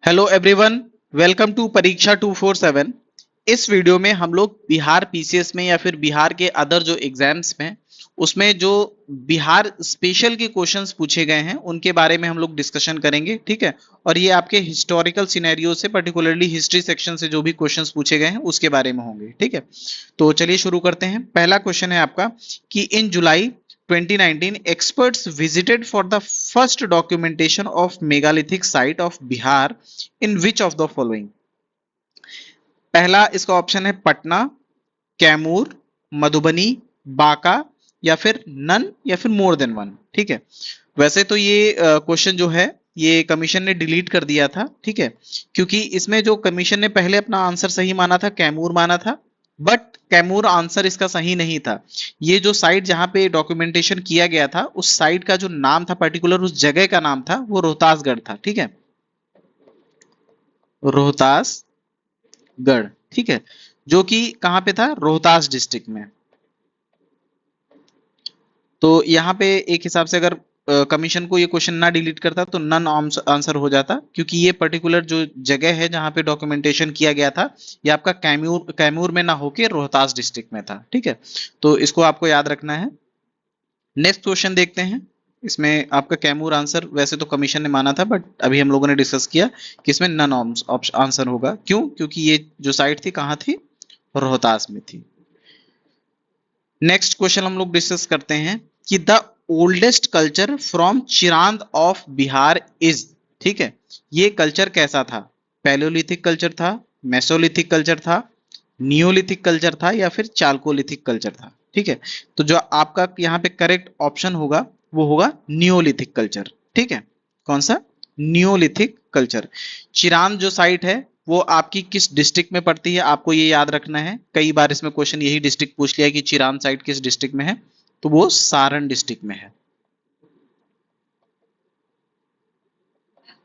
Hello everyone, welcome to परीक्षा 247। इस video में हम लोग बिहार पीसीएस में या फिर बिहार के अदर जो एग्जाम्स में उसमें जो बिहार स्पेशल के क्वेश्चंस पूछे गए हैं उनके बारे में हम लोग डिस्कशन करेंगे। ठीक है, और ये आपके हिस्टोरिकल सिनेरियो से पर्टिकुलरली हिस्ट्री सेक्शन से जो भी क्वेश्चंस पूछे गए हैं उसके बारे में होंगे। ठीक है, तो चलिए शुरू करते हैं। पहला क्वेश्चन है आपका कि इन जुलाई 2019 experts visited for the first documentation of megalithic site of Bihar in which of the following? पहला इसका ऑप्शन है पटना, कैमूर, मधुबनी, बांका या फिर नन या फिर मोर देन वन। ठीक है, वैसे तो ये क्वेश्चन जो है ये कमीशन ने डिलीट कर दिया था। ठीक है, क्योंकि इसमें जो कमीशन ने पहले अपना आंसर सही माना था, कैमूर माना था, बट कैमूर आंसर इसका सही नहीं था। ये जो साइट जहां पे डॉक्यूमेंटेशन किया गया था उस साइट का जो नाम था, पर्टिकुलर उस जगह का नाम था, वो रोहतासगढ़ था। ठीक है, रोहतासगढ़। ठीक है, जो कि कहां पे था, रोहतास डिस्ट्रिक्ट में। तो यहाँ पे एक हिसाब से अगर कमीशन को ये क्वेश्चन ना डिलीट करता तो नन आंसर हो जाता, क्योंकि ये पर्टिकुलर जो जगह है जहां पे डॉक्यूमेंटेशन किया गया था ये आपका कैमूर में ना होके रोहतास डिस्ट्रिक्ट में था। ठीक है, तो इसको आपको याद रखना है। नेक्स्ट क्वेश्चन देखते हैं। इसमें आपका कैमूर आंसर वैसे तो कमीशन ने माना था, बट अभी हम लोगों ने डिस्कस किया कि इसमें नन आंसर होगा। क्यों? क्योंकि ये जो साइट थी कहाँ थी, रोहतास में थी। नेक्स्ट क्वेश्चन हम लोग डिस्कस करते हैं कि the oldest culture from Chirand of Bihar is. ठीक है, ये कल्चर कैसा था? पैलियोलिथिक कल्चर था, मेसोलिथिक कल्चर था, नियोलिथिक कल्चर था या फिर चालकोलिथिक कल्चर था? ठीक है, तो जो आपका यहाँ पे करेक्ट ऑप्शन होगा वो होगा नियोलिथिक कल्चर। ठीक है, कौन सा? Neolithic culture. चिरांद जो साइट है वो आपकी किस डिस्ट्रिक्ट में पड़ती है, आपको ये याद रखना है। कई बार इसमें क्वेश्चन यही डिस्ट्रिक्ट पूछ लिया है कि चिरांद साइट किस डिस्ट्रिक्ट में है, तो वो सारण डिस्ट्रिक्ट में है।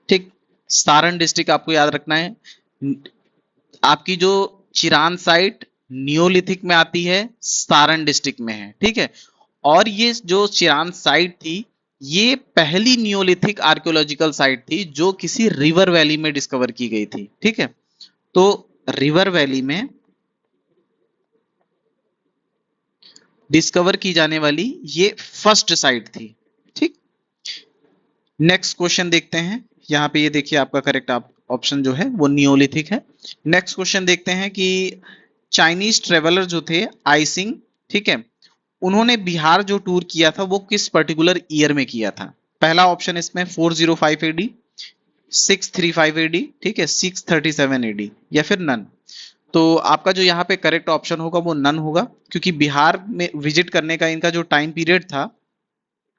ठीक, सारण डिस्ट्रिक्ट आपको याद रखना है। आपकी जो चिरांद साइट नियोलिथिक में आती है, सारण डिस्ट्रिक्ट में है। ठीक है, और ये जो चिरांद साइट थी ये पहली नियोलिथिक आर्कियोलॉजिकल साइट थी जो किसी रिवर वैली में डिस्कवर की गई थी। ठीक है, तो रिवर वैली में डिस्कवर की जाने वाली ये फर्स्ट साइट थी। ठीक, नेक्स्ट क्वेश्चन देखते हैं। यहाँ पे ये देखिए आपका करेक्ट ऑप्शन जो है वो नियोलिथिक है। नेक्स्ट क्वेश्चन देखते हैं कि चाइनीज ट्रेवलर जो थे आइसिंग, ठीक है, उन्होंने बिहार जो टूर किया था वो किस पर्टिकुलर ईयर में किया था? पहला ऑप्शन इसमें 405 एडी, 635 एडी, ठीक है, 637 एडी या फिर नन। तो आपका जो यहाँ पे करेक्ट ऑप्शन होगा वो नन होगा, क्योंकि बिहार में विजिट करने का इनका जो टाइम पीरियड था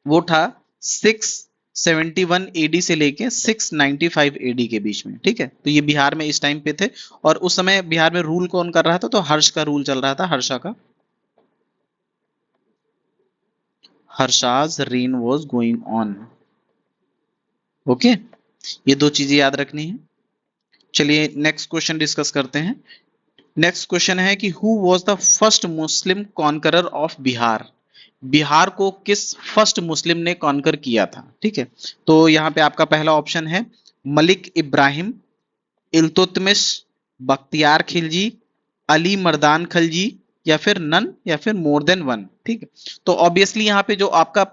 वो था 671 एडी से लेके 695 एडी के बीच में। ठीक है, तो ये बिहार में इस टाइम पे थे, और उस समय बिहार में रूल कौन कर रहा था? तो हर्ष का रूल चल रहा था, हर्षा का। Harsha's reign was going on. Okay, ये दो चीजें याद रखनी है। चलिए नेक्स्ट क्वेश्चन डिस्कस करते हैं। नेक्स्ट क्वेश्चन है कि who was the first Muslim conqueror of Bihar? Bihar को किस फर्स्ट मुस्लिम ने कॉन्कर किया था? ठीक है, तो यहाँ पे आपका पहला ऑप्शन है मलिक इब्राहिम, इल्तुतमिश, बख्तियार खिलजी, अली मर्दान खलजी या फिर नन या फिर मोर देन वन। ठीक है, तो ऑब्वियसली यहाँ पे जो आपका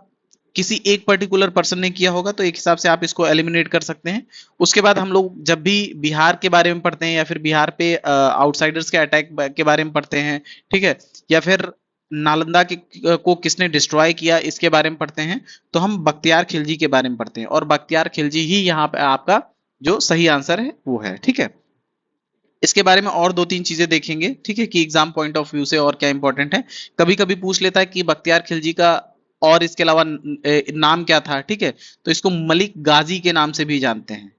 किसी एक पर्टिकुलर पर्सन ने किया होगा तो एक हिसाब से आप इसको एलिमिनेट कर सकते हैं। उसके बाद हम लोग जब भी बिहार के बारे में पढ़ते हैं या फिर बिहार पे आउटसाइडर्स के अटैक के बारे में पढ़ते हैं, ठीक है, या फिर नालंदा को किसने डिस्ट्रॉय किया इसके बारे में पढ़ते हैं, तो हम बख्तियार खिलजी के बारे में पढ़ते हैं, और बख्तियार खिलजी ही यहाँ पे आपका जो सही आंसर है वो है। ठीक है, इसके बारे में और दो तीन चीजें देखेंगे, ठीक है, कि एग्जाम पॉइंट ऑफ व्यू से और क्या इंपॉर्टेंट है। कभी कभी पूछ लेता है कि बख्तियार खिलजी का और इसके अलावा नाम क्या था? ठीक है, तो इसको मलिक गाजी के नाम से भी जानते हैं।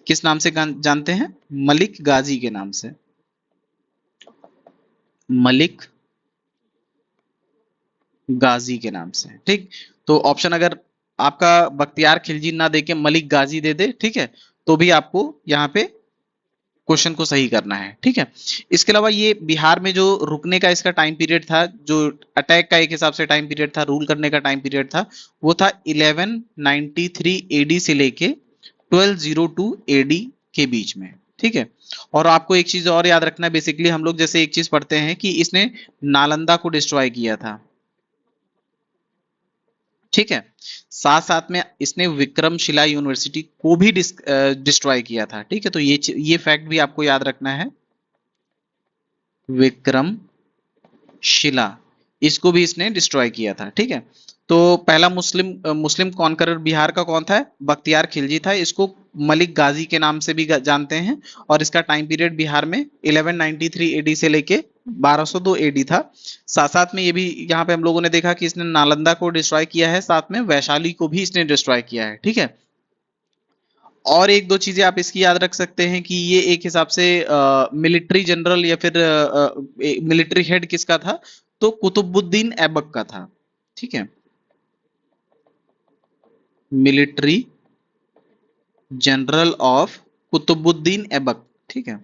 किस नाम से जानते हैं? मलिक गाजी के नाम से। मलिक गाजी के नाम से। ठीक, तो ऑप्शन अगर आपका बख्तियार खिलजी ना देके मलिक गाजी दे दे, ठीक है, तो भी आपको यहाँ पे क्वेश्चन को सही करना है। ठीक है, इसके अलावा ये बिहार में जो रुकने का इसका टाइम पीरियड था, जो अटैक का एक हिसाब से टाइम पीरियड था, रूल करने का टाइम पीरियड था, वो था 1193 एडी से लेके 1202 एडी के बीच में, ठीक है। और आपको एक चीज और याद रखना है, बेसिकली हम लोग जैसे एक चीज पढ़ते हैं कि इसने नालंदा को डिस्ट्रॉय किया था, ठीक है। साथ साथ में इसने विक्रमशिला यूनिवर्सिटी को भी डिस्ट्रॉय किया था, ठीक है। तो ये फैक्ट भी आपको याद रखना है। विक्रमशिला, इसको भी इसने डिस्ट्रॉय किया था, ठीक है। तो पहला मुस्लिम कॉन्करर बिहार का कौन था? बख्तियार खिलजी था। इसको मलिक गाजी के नाम से भी जानते हैं। और इसका टाइम पीरियड बिहार में 1193 एडी से लेके 1202 एडी था। साथ साथ में ये भी यहाँ पे हम लोगों ने देखा कि इसने नालंदा को डिस्ट्रॉय किया है, साथ में वैशाली को भी इसने डिस्ट्रॉय किया है, ठीक है। और एक दो चीजें आप इसकी याद रख सकते हैं कि ये एक हिसाब से मिलिट्री जनरल या फिर मिलिट्री हेड किसका था? तो कुतुबुद्दीन ऐबक का था, ठीक है। Military general of Qutbuddin Aibak, ठीक है।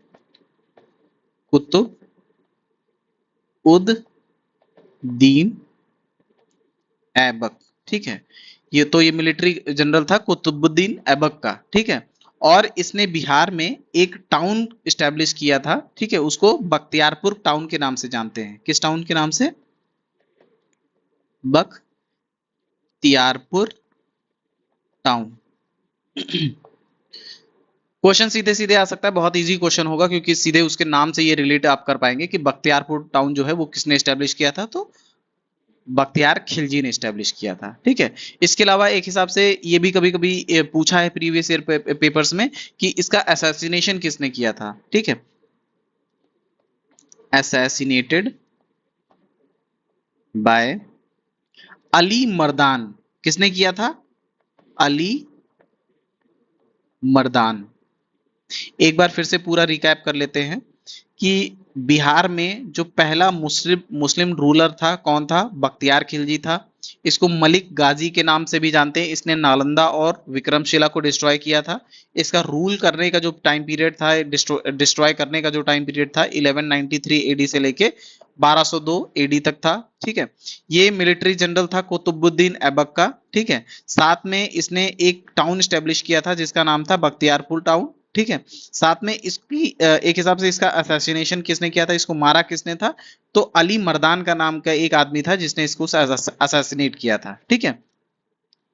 कुतुबुद्दीन ऐबक, ठीक है। ये मिलिट्री जनरल था कुतुबुद्दीन ऐबक का, ठीक है। और इसने बिहार में एक टाउन स्टैब्लिश किया था, ठीक है। उसको बख्तियारपुर टाउन के नाम से जानते हैं। किस टाउन के नाम से? बख्तियारपुर टाउन। क्वेश्चन सीधे सीधे आ सकता है, बहुत इजी क्वेश्चन होगा क्योंकि सीधे उसके नाम से ये रिलेट आप कर पाएंगे कि बख्तियारपुर टाउन जो है वो किसने स्टैब्लिश किया था? तो बख्तियार खिलजी ने स्टैब्लिश किया था, ठीक है। इसके अलावा एक हिसाब से ये भी कभी कभी पूछा है प्रीवियस ईयर पेपर्स में कि इसका असैसिनेशन किसने किया था, ठीक है। Assassinated bye Ali Mardan. किसने किया था? अली मर्दान। एक बार फिर से पूरा रिकैप कर लेते हैं कि बिहार में जो पहला मुस्लिम मुस्लिम रूलर था कौन था? बख्तियार खिलजी था। इसको मलिक गाजी के नाम से भी जानते हैं। इसने नालंदा और विक्रमशिला को डिस्ट्रॉय किया था। इसका रूल करने का जो टाइम पीरियड था, डिस्ट्रॉय करने का जो टाइम पीरियड था 1193 एडी से लेके 1202 एडी तक था, ठीक है। ये मिलिट्री जनरल था कुतुबुद्दीन ऐबक का, ठीक है। साथ में इसने एक टाउन स्टेब्लिश किया था जिसका नाम था बख्तियारपुर टाउन, ठीक है। साथ में इसकी एक हिसाब से इसका असैसिनेशन किसने किया था? इसको मारा किसने था? तो अली मर्दान का नाम का एक आदमी था जिसने इसको असैसिनेट किया था, ठीक है।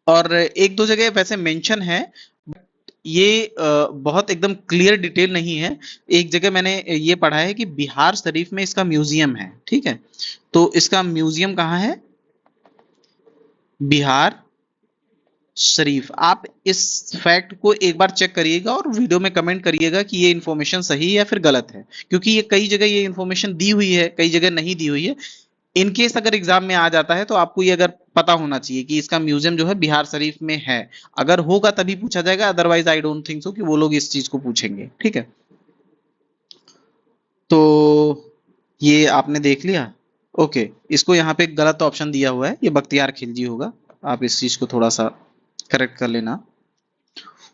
और एक दो जगह वैसे मेंशन है, ये बहुत एकदम क्लियर डिटेल नहीं है। एक जगह मैंने ये पढ़ा है कि बिहार शरीफ में इसका म्यूजियम है, ठीक है। तो इसका म्यूजियम कहाँ है? बिहार शरीफ। आप इस फैक्ट को एक बार चेक करिएगा और वीडियो में कमेंट करिएगा कि ये इन्फॉर्मेशन सही है या फिर गलत है, क्योंकि ये कई जगह ये इन्फॉर्मेशन दी हुई है, कई जगह नहीं दी हुई है। इनकेस अगर एग्जाम में आ जाता है तो आपको ये अगर पता होना चाहिए कि इसका म्यूजियम जो है बिहार शरीफ में है। अगर होगा तभी पूछा जाएगा, otherwise I don't think so कि वो लोग इस चीज को पूछेंगे, ठीक है। तो ये आपने देख लिया, ओके। इसको यहाँ पे गलत ऑप्शन दिया हुआ है, ये बख्तियार खिलजी होगा। आप इस चीज को थोड़ा सा करेक्ट कर लेना।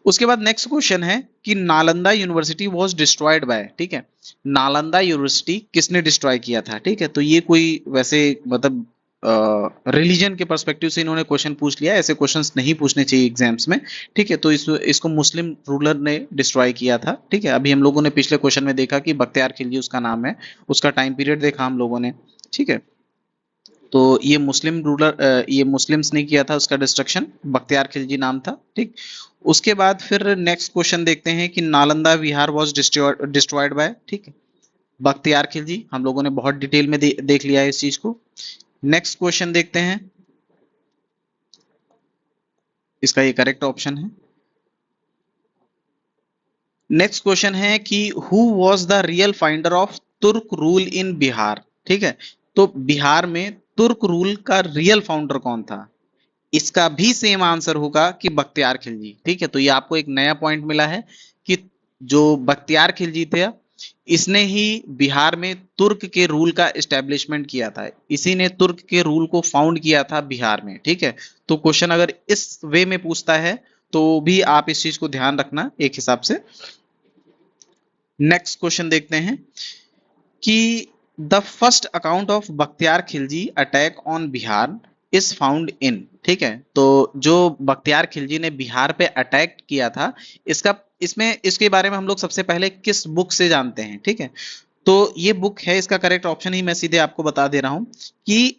उसके बाद नेक्स्ट क्वेश्चन है कि Nalanda university was destroyed by, ठीक है। नालंदा यूनिवर्सिटी किसने डिस्ट्रॉय किया था, ठीक है। तो ये कोई वैसे मतलब रिलीजन के पर्सपेक्टिव से इन्होंने क्वेश्चन पूछ लिया, ऐसे क्वेश्चंस नहीं पूछने चाहिए एग्जाम्स में, ठीक है। तो इसको मुस्लिम रूलर ने डिस्ट्रॉय किया था, ठीक है। अभी हम लोगों ने पिछले क्वेश्चन में देखा कि बख्तियार खिलजी उसका नाम है, उसका टाइम पीरियड देखा हम लोगों ने, ठीक है। तो ये मुस्लिम रूलर, ये मुस्लिम्स ने किया था उसका डिस्ट्रक्शन, बख्तियार खिलजी नाम था, ठीक। उसके बाद फिर नेक्स्ट क्वेश्चन देखते हैं कि नालंदा विहार वाज डिस्ट्रॉयड बाय, ठीक है, बख्तियार खिलजी। हम लोगों ने बहुत डिटेल में देख लिया है इस चीज को। नेक्स्ट क्वेश्चन देखते हैं, इसका ये करेक्ट ऑप्शन है। नेक्स्ट क्वेश्चन है कि who was the real finder of तुर्क रूल इन बिहार, ठीक है। तो बिहार में तुर्क रूल का रियल फाउंडर कौन था? इसका भी सेम आंसर होगा कि बख्तियार खिलजी, ठीक है। तो ये आपको एक नया पॉइंट मिला है कि जो बख्तियार खिलजी थे इसने ही बिहार में तुर्क के रूल का एस्टेब्लिशमेंट किया था। इसी ने तुर्क के रूल को फाउंड किया था बिहार में, ठीक है। तो क्वेश्चन अगर इस वे में पूछता है तो भी आप इस चीज को ध्यान रखना एक हिसाब से। नेक्स्ट क्वेश्चन देखते हैं कि the first account of Bakhtiyar Khilji attack on Bihar is found in, ठीक है। तो जो बख्तियार खिलजी ने बिहार पे अटैक किया था इसका इसमें इसके बारे में हम लोग सबसे पहले किस बुक से जानते हैं, ठीक है। तो ये बुक है, इसका करेक्ट ऑप्शन ही मैं सीधे आपको बता दे रहा हूं कि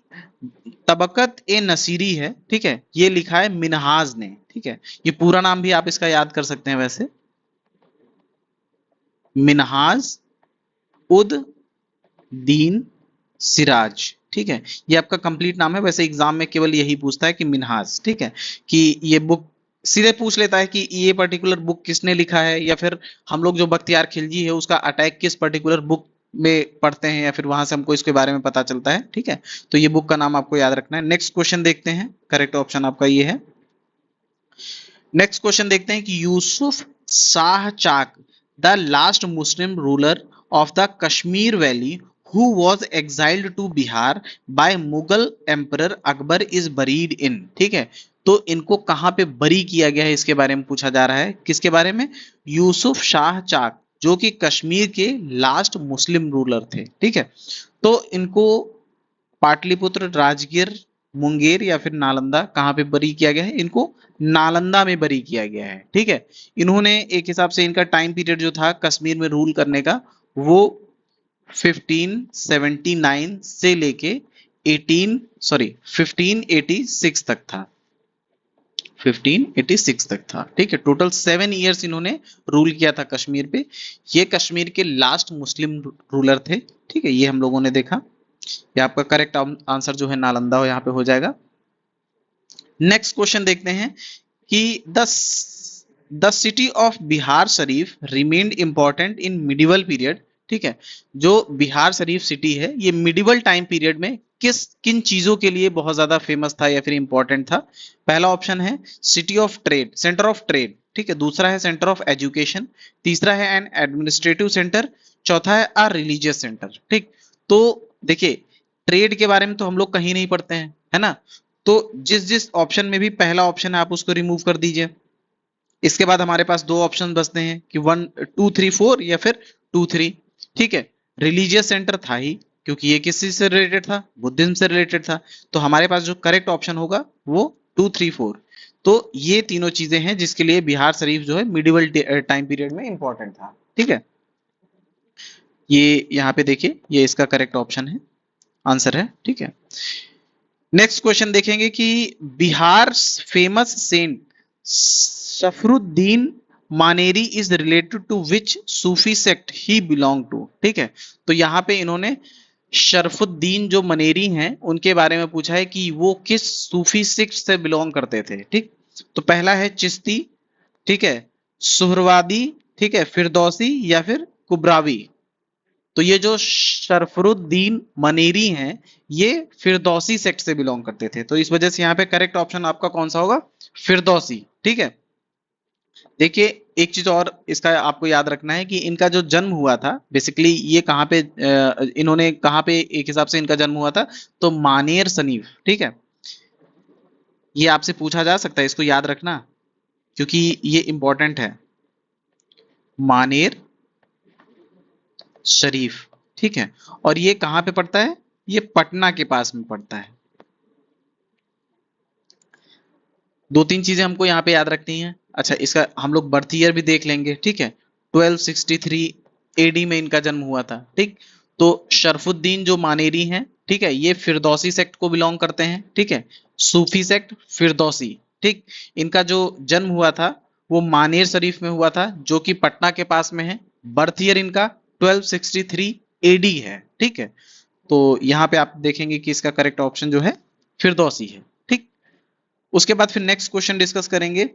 तबकत ए नसीरी है, ठीक है। ये लिखा है मिनहाज ने, ठीक है। ये पूरा नाम भी आप इसका याद कर सकते हैं वैसे, मिनहाज उद दीन सिराज, ठीक है। ये आपका कंप्लीट नाम है, वैसे एग्जाम में केवल यही पूछता है कि मिनहाज, ठीक है। कि ये बुक सीधे पूछ लेता है कि ये पर्टिकुलर बुक किसने लिखा है, या फिर हम लोग जो बख्तियार खिलजी है उसका अटैक किस पर्टिकुलर बुक में पढ़ते हैं, या फिर वहां से हमको इसके बारे में पता चलता है, ठीक है। तो ये बुक का नाम आपको याद रखना है। नेक्स्ट क्वेश्चन देखते हैं, करेक्ट ऑप्शन आपका ये है। नेक्स्ट क्वेश्चन देखते हैं कि Yusuf Shah Chak the last Muslim ruler of the Kashmir valley who was exiled to Bihar by Mughal emperor Akbar is buried in, ठीक है। तो इनको कहां पे बरी किया गया है इसके बारे में पूछा जा रहा है। किसके बारे में? यूसुफ शाह चाक, जो कि कश्मीर के लास्ट मुस्लिम रूलर थे, ठीक है। तो इनको पाटलिपुत्र, राजगीर, मुंगेर या फिर नालंदा कहां पे बरी किया गया है? इनको नालंदा में बरी किया गया है, ठीक है। इन्होंने एक हिसाब से इनका टाइम पीरियड जो था कश्मीर में रूल करने का वो 1579 से लेके 1586 तक था, 1586 तक था, ठीक है। टोटल 7 इयर्स इन्होंने रूल किया था कश्मीर पे। ये कश्मीर के लास्ट मुस्लिम रूलर थे, ठीक है। ये हम लोगों ने देखा। ये आपका करेक्ट आंसर जो है नालंदा हो, यहाँ पे हो जाएगा। नेक्स्ट क्वेश्चन देखते हैं कि the city of Bihar Sharif remained important in medieval period, ठीक है। जो बिहार शरीफ सिटी है ये मिडिवल टाइम पीरियड में किन चीजों के लिए बहुत ज्यादा फेमस था या फिर इंपॉर्टेंट था? पहला ऑप्शन है city of trade, centre of trade, ठीक है। दूसरा है सेंटर ऑफ एजुकेशन, तीसरा है एन एडमिनिस्ट्रेटिव सेंटर, चौथा है अ रिलीजियस सेंटर, ठीक। तो देखिए ट्रेड के बारे में तो हम लोग कहीं नहीं पढ़ते हैं, है ना। तो जिस जिस ऑप्शन में भी पहला ऑप्शन है आप उसको रिमूव कर दीजिए। इसके बाद हमारे पास दो ऑप्शन बचते हैं कि 1 2 3 4 या फिर 2 3, ठीक है। रिलीजियस सेंटर था ही, क्योंकि ये किसी से रिलेटेड था? बुद्धिज्म से रिलेटेड था। तो हमारे पास जो करेक्ट ऑप्शन होगा वो 2 3 4। तो ये तीनों चीजें हैं जिसके लिए बिहार शरीफ जो है मिडिवल टाइम पीरियड में इंपॉर्टेंट था, ठीक है। ये यहाँ पे देखिए, ये इसका करेक्ट ऑप्शन है, आंसर है, ठीक है। नेक्स्ट क्वेश्चन देखेंगे कि Bihar famous saint Sharafuddin Maneri is related to which Sufi sect he belong to, ठीक है। तो यहाँ पे इन्होंने शरफुद्दीन जो मनेरी हैं उनके बारे में पूछा है कि वो किस सूफी सेक्ट से बिलोंग करते थे, ठीक। तो पहला है चिश्ती, ठीक है, सुहरवादी, ठीक है, फिरदौसी या फिर कुबरावी। तो ये जो शरफरुद्दीन मनेरी हैं ये फिरदौसी सेक्ट से बिलोंग करते थे। तो इस वजह से यहाँ पे करेक्ट ऑप्शन आपका कौन सा होगा? फिरदौसी, ठीक है। देखिए एक चीज और इसका आपको याद रखना है कि इनका जो जन्म हुआ था बेसिकली ये कहाँ पे इन्होंने कहाँ पे एक हिसाब से इनका जन्म हुआ था? तो मानेर शरीफ, ठीक है। ये आपसे पूछा जा सकता है, इसको याद रखना क्योंकि ये इंपॉर्टेंट है। मानेर शरीफ, ठीक है। और ये कहां पे पड़ता है? ये पटना के पास में पड़ता है। दो तीन चीजें हमको यहाँ पे याद रखनी है। अच्छा इसका हम लोग बर्थ ईयर भी देख लेंगे, ठीक है। 1263 एडी में इनका जन्म हुआ था, ठीक। तो शरफुद्दीन जो मानेरी हैं, ठीक है, ये फिरदौसी सेक्ट को बिलोंग करते हैं, ठीक है। सूफी सेक्ट फिरदौसी, ठीक। इनका जो जन्म हुआ था वो मानेर शरीफ में हुआ था जो कि पटना के पास में है। बर्थ ईयर इनका 1263 एडी है, ठीक है। तो यहाँ पे आप देखेंगे कि इसका करेक्ट ऑप्शन जो है फिरदौसी है, ठीक। उसके बाद फिर नेक्स्ट क्वेश्चन डिस्कस करेंगे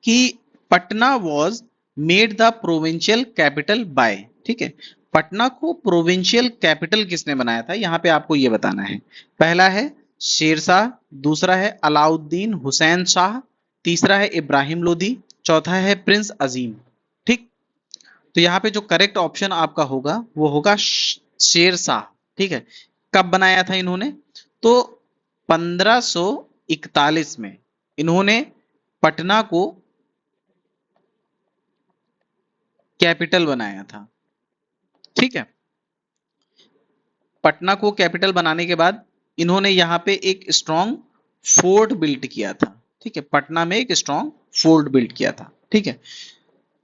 कि Patna was made the provincial capital by, ठीक है। पटना को प्रोविंशियल कैपिटल किसने बनाया था? यहाँ पे आपको ये बताना है। पहला है शेरशाह, दूसरा है अलाउद्दीन हुसैन शाह, तीसरा है इब्राहिम लोदी, चौथा है प्रिंस अजीम, ठीक। तो यहाँ पे जो करेक्ट ऑप्शन आपका होगा वो होगा शेरशाह, ठीक है। कब बनाया था इन्होंने? तो 1541 में इन्होंने पटना को कैपिटल बनाया था, ठीक है। पटना को कैपिटल बनाने के बाद इन्होंने यहाँ पे एक स्ट्रॉन्ग फोर्ट बिल्ड किया था, ठीक है। पटना में एक स्ट्रॉन्ग फोर्ट बिल्ड किया था, ठीक है।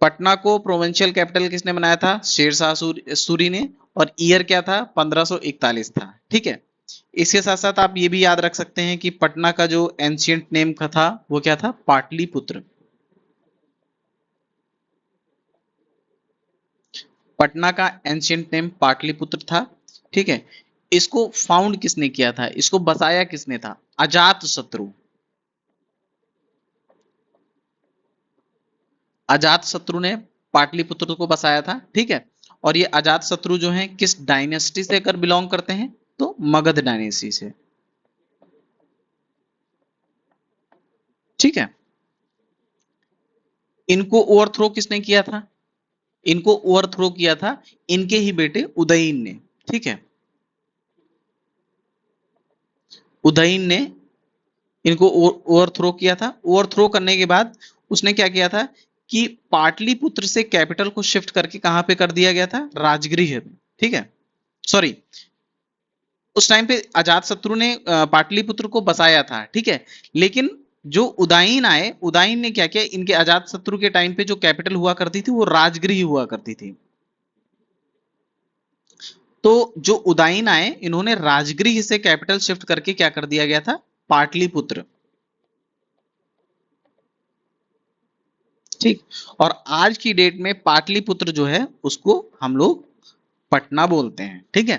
पटना को प्रोविंशियल कैपिटल किसने बनाया था? शेरशाह सूरी ने। और ईयर क्या था? 1541 था। ठीक है, इसके साथ साथ आप ये भी याद रख सकते हैं कि पटना का जो एंशियंट नेम था वो क्या था? पाटलिपुत्र। पटना का एंशियंट नेम पाटलिपुत्र था। ठीक है, इसको फाउंड किसने किया था? इसको बसाया किसने था? अजातशत्रु। अजातशत्रु ने पाटलिपुत्र को बसाया था। ठीक है, और ये अजातशत्रु जो हैं किस डायनेस्टी से कर बिलोंग करते हैं? तो मगध डायनेस्टी से। ठीक है, इनको ओवरथ्रो किसने किया था? इनको ओवरथ्रो किया था इनके ही बेटे उदयन ने। ठीक है, उदयन ने इनको ओवरथ्रो किया था। ओवरथ्रो करने के बाद उसने क्या किया था कि पाटलिपुत्र से कैपिटल को शिफ्ट करके कहां पे कर दिया गया था? राजगृह। ठीक है, सॉरी, उस टाइम पे अजातशत्रु ने पाटलिपुत्र को बसाया था। ठीक है, लेकिन जो उदयन आए, उदयन ने क्या किया? इनके अजातशत्रु के टाइम पे जो कैपिटल हुआ करती थी वो राजगृह हुआ करती थी। तो जो उदयन आए इन्होंने राजगृह से कैपिटल शिफ्ट करके क्या कर दिया गया था? पाटलिपुत्र। ठीक, और आज की डेट में पाटलिपुत्र जो है उसको हम लोग पटना बोलते हैं। ठीक है,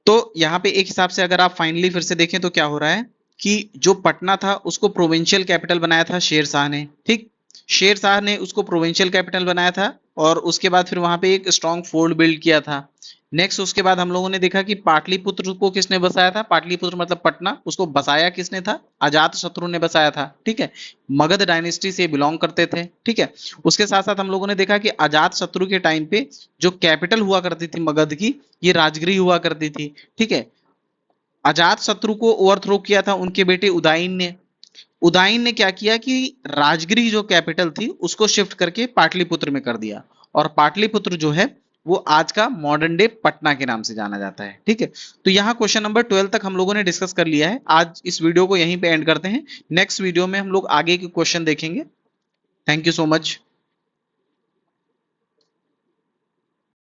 तो यहाँ पे एक हिसाब से अगर आप फाइनली फिर से देखें तो क्या हो रहा है कि जो पटना था उसको प्रोविंशियल कैपिटल बनाया था शेरशाह ने। ठीक, शेरशाह ने उसको प्रोविंशियल कैपिटल बनाया था और उसके बाद फिर वहां पे एक स्ट्रॉन्ग फोर्ट बिल्ड किया था। नेक्स्ट उसके बाद हम लोगों ने देखा कि पाटलिपुत्र को किसने बसाया था? पाटलिपुत्र मतलब पटना, उसको बसाया किसने था? अजातशत्रु ने बसाया था। ठीक है, मगध डायनेस्टी से बिलोंग करते थे। ठीक है, उसके साथ साथ हम लोगों ने देखा कि अजातशत्रु के टाइम पे जो कैपिटल हुआ करती थी मगध की, ये राजगृह हुआ करती थी। ठीक है, अजातशत्रु को ओवरथ्रो किया था उनके बेटे उदयन ने। उदयन ने क्या किया कि राजगृह जो कैपिटल थी उसको शिफ्ट करके पाटलिपुत्र में कर दिया, और पाटलिपुत्र जो है वो आज का मॉडर्न डे पटना के नाम से जाना जाता है। ठीक है, तो यहाँ क्वेश्चन नंबर 12 तक हम लोगों ने डिस्कस कर लिया है। आज इस वीडियो को यहीं पे एंड करते हैं। नेक्स्ट वीडियो में हम लोग आगे के क्वेश्चन देखेंगे। Thank you so much.